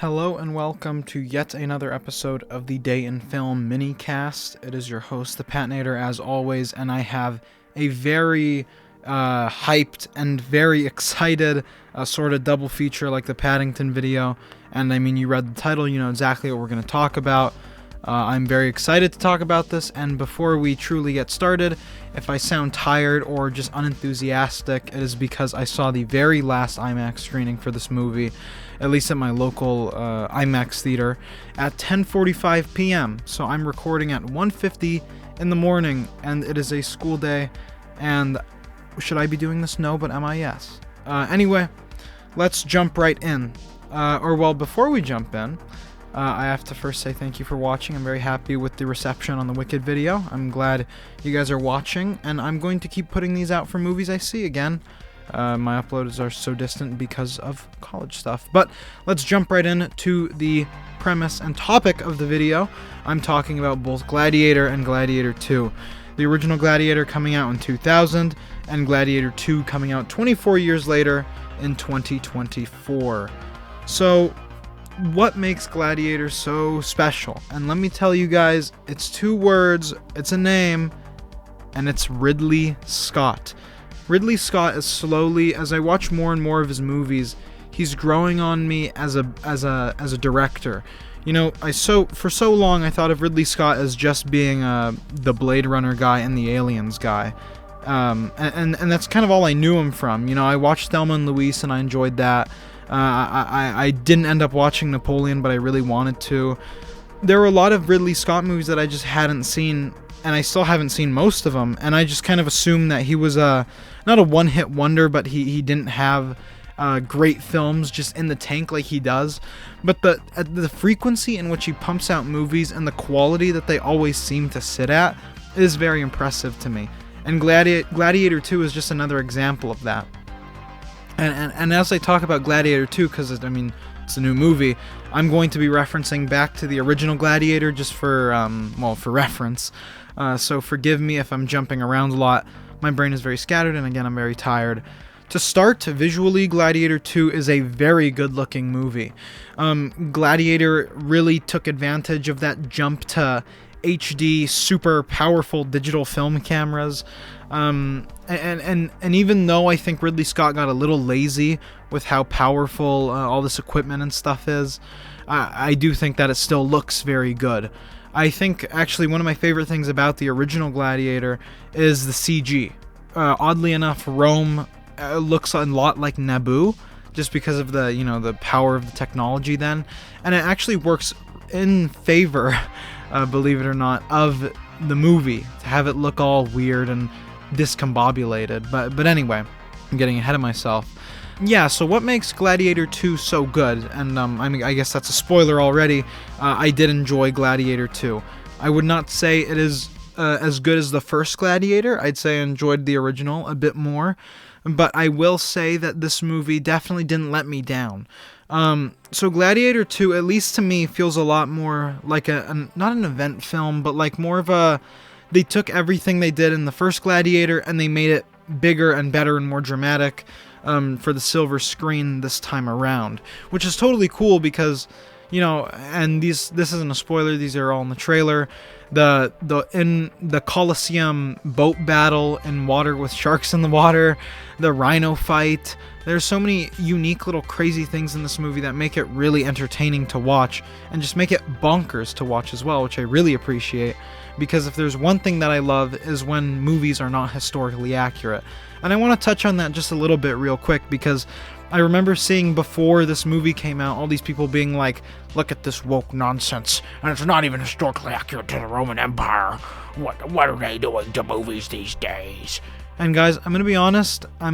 Hello and welcome to yet another episode of the Day in Film MiniCast. It is your host, the Patnator, as always, and I have a very hyped and very excited sort of double feature like the Paddington video. And I mean, you read the title, you know exactly what we're going to talk about. I'm very excited to talk about this, and before we truly get started, if I sound tired or just unenthusiastic, it is because I saw the very last IMAX screening for this movie, at least at my local IMAX theater, at 10:45 p.m. So I'm recording at 1:50 in the morning, and it is a school day, and should I be doing this? No, but am I? Yes. Anyway, let's jump right in. Before we jump in, I have to first say thank you for watching. I'm very happy with the reception on the Wicked video. I'm glad you guys are watching, and I'm going to keep putting these out for movies I see again. My uploads are so distant because of college stuff. But let's jump right into the premise and topic of the video. I'm talking about both Gladiator and Gladiator 2. The original Gladiator coming out in 2000, and Gladiator 2 coming out 24 years later in 2024. So, what makes Gladiator so special? And let me tell you guys, it's two words, it's a name, and it's Ridley Scott. Ridley Scott is slowly, as I watch more and more of his movies, he's growing on me as a director. You know, for so long I thought of Ridley Scott as just being the Blade Runner guy and the Aliens guy. And that's kind of all I knew him from. You know, I watched Thelma and Louise and I enjoyed that. I didn't end up watching Napoleon, but I really wanted to. There were a lot of Ridley Scott movies that I just hadn't seen, and I still haven't seen most of them, and I just kind of assumed that he was not a one-hit wonder, but he didn't have great films just in the tank like he does. But the frequency in which he pumps out movies and the quality that they always seem to sit at is very impressive to me. And Gladiator 2 is just another example of that. And as I talk about Gladiator 2, because, I mean, it's a new movie, I'm going to be referencing back to the original Gladiator just for reference. So forgive me if I'm jumping around a lot. My brain is very scattered, and again, I'm very tired. To start, visually, Gladiator 2 is a very good-looking movie. Gladiator really took advantage of that jump to HD, super powerful digital film cameras. And even though I think Ridley Scott got a little lazy with how powerful all this equipment and stuff is, I do think that it still looks very good. I think actually one of my favorite things about the original Gladiator is the CG. Oddly enough, Rome looks a lot like Naboo, just because of the power of the technology then, and it actually works in favor, believe it or not, of the movie to have it look all weird and discombobulated. But anyway, I'm getting ahead of myself. Yeah, so what makes Gladiator 2 so good? And I mean, I guess that's a spoiler already. I did enjoy Gladiator 2. I would not say it is as good as the first Gladiator. I'd say I enjoyed the original a bit more. But I will say that this movie definitely didn't let me down. So Gladiator 2, at least to me, feels a lot more like not an event film, but like more of they took everything they did in the first Gladiator and they made it bigger and better and more dramatic for the silver screen this time around, which is totally cool because, and this isn't a spoiler, these are all in the trailer. In the Colosseum boat battle in water with sharks in the water, the rhino fight, there's so many unique little crazy things in this movie that make it really entertaining to watch and just make it bonkers to watch as well, which I really appreciate, because if there's one thing that I love is when movies are not historically accurate. And I want to touch on that just a little bit real quick, because I remember seeing before this movie came out, all these people being like, look at this woke nonsense, and it's not even historically accurate to the Roman Empire. What are they doing to movies these days? And guys, I'm going to be honest, I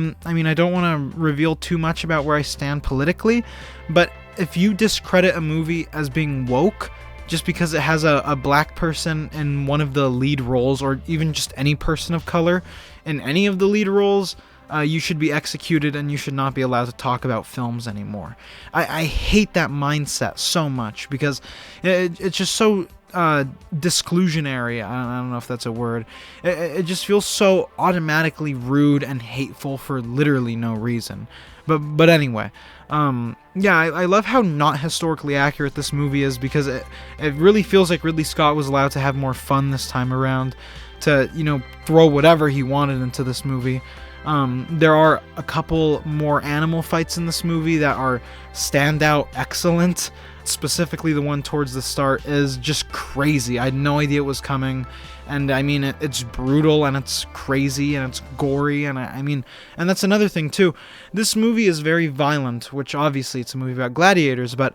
don't want to reveal too much about where I stand politically, but if you discredit a movie as being woke, just because it has a black person in one of the lead roles, or even just any person of color in any of the lead roles, you should be executed and you should not be allowed to talk about films anymore. I hate that mindset so much because it's just so disclusionary. I don't know if that's a word. It just feels so automatically rude and hateful for literally no reason. But anyway, yeah, I love how not historically accurate this movie is, because it really feels like Ridley Scott was allowed to have more fun this time around, to, you know, throw whatever he wanted into this movie. There are a couple more animal fights in this movie that are standout excellent. Specifically, the one towards the start is just crazy. I had no idea it was coming, and I mean, it's brutal and it's crazy and it's gory, and I mean, and that's another thing too. This movie is very violent, which obviously it's a movie about gladiators, but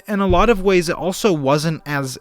in a lot of ways it also wasn't as...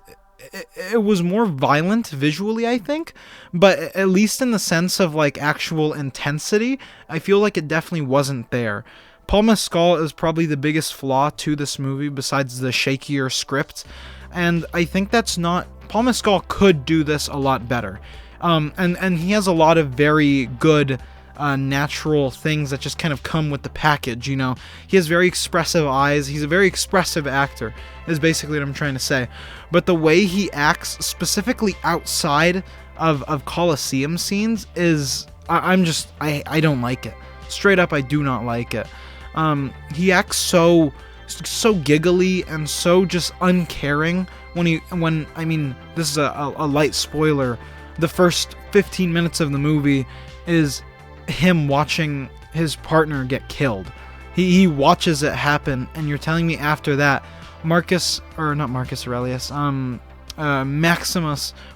It was more violent visually, I think, but at least in the sense of like actual intensity, I feel like it definitely wasn't there. Paul Mescal is probably the biggest flaw to this movie besides the shakier script, and I think that's not... Paul Mescal could do this a lot better, and he has a lot of very good natural things that just kind of come with the package, you know. He has very expressive eyes. He's a very expressive actor, is basically what I'm trying to say. But the way he acts, specifically outside of Coliseum scenes, is... I don't like it. Straight up, I do not like it. He acts so giggly and so just uncaring when I mean, this is a light spoiler. The first 15 minutes of the movie is him watching his partner get killed. He watches it happen, and you're telling me after that Maximus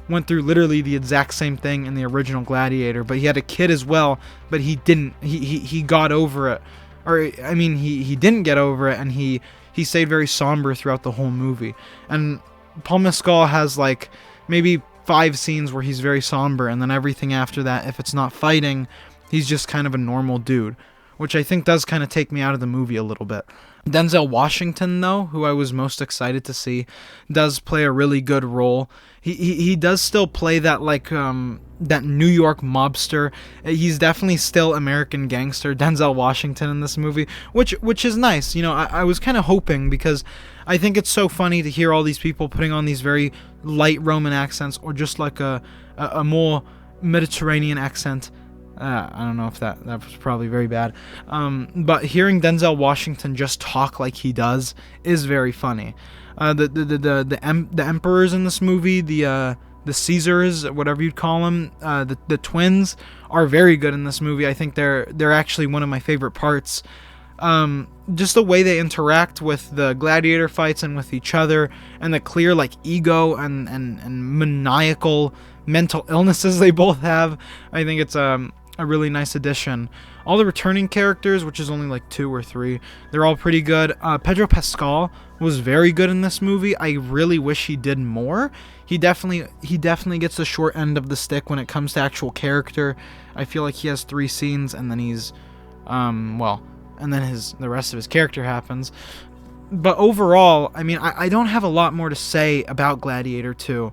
went through literally the exact same thing in the original Gladiator, but he had a kid as well, but he didn't. He got over it. Or, I mean, he didn't get over it, and he stayed very somber throughout the whole movie. And Paul Mescal has, like, maybe 5 scenes where he's very somber, and then everything after that, if it's not fighting, he's just kind of a normal dude, which I think does kind of take me out of the movie a little bit. Denzel Washington, though, who I was most excited to see, does play a really good role. He does still play that, like, that New York mobster. He's definitely still American gangster Denzel Washington in this movie, which is nice. You know, I was kind of hoping, because I think it's so funny to hear all these people putting on these very light Roman accents, or just like a more Mediterranean accent. I don't know if that was probably very bad. But hearing Denzel Washington just talk like he does is very funny. The emperors in this movie, the Caesars, whatever you'd call them, the twins, are very good in this movie. I think they're actually one of my favorite parts. Just the way they interact with the gladiator fights and with each other, and the clear, like, ego and maniacal mental illnesses they both have. I think it's a really nice addition. All the returning characters, which is only like 2 or 3, they're all pretty good. Pedro Pascal was very good in this movie. I really wish he did more. He definitely gets the short end of the stick when it comes to actual character. I feel like he has 3 scenes, and then he's and then the rest of his character happens. But overall, I mean, I don't have a lot more to say about Gladiator 2.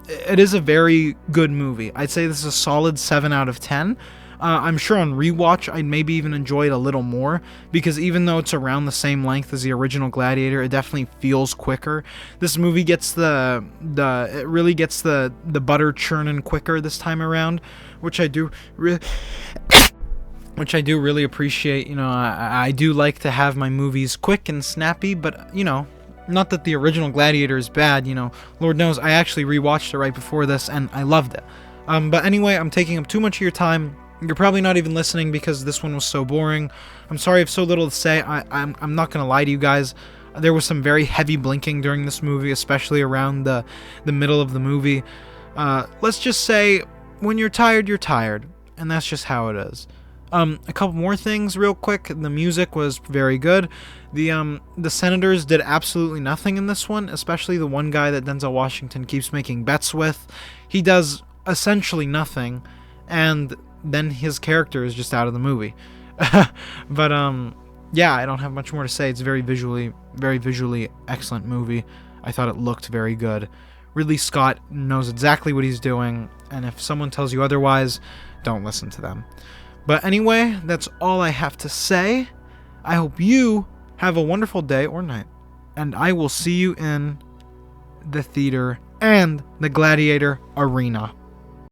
It is a very good movie. I'd say this is a solid 7 out of 10. I'm sure on rewatch I'd maybe even enjoy it a little more, because even though it's around the same length as the original Gladiator, it definitely feels quicker. This movie gets it really gets the butter churning quicker this time around, which I do really appreciate. You know, I do like to have my movies quick and snappy, but, you know, not that the original Gladiator is bad, you know. Lord knows, I actually rewatched it right before this, and I loved it. But anyway, I'm taking up too much of your time. You're probably not even listening because this one was so boring. I'm sorry I have so little to say. I'm not going to lie to you guys. There was some very heavy blinking during this movie, especially around the middle of the movie. Let's just say, when you're tired, and that's just how it is. A couple more things real quick. The music was very good. The Senators did absolutely nothing in this one, especially the one guy that Denzel Washington keeps making bets with. He does essentially nothing, and then his character is just out of the movie. But yeah, I don't have much more to say. It's very visually excellent movie. I thought it looked very good. Ridley Scott knows exactly what he's doing, and if someone tells you otherwise, don't listen to them. But anyway, that's all I have to say. I hope you have a wonderful day or night, and I will see you in the theater and the Gladiator arena.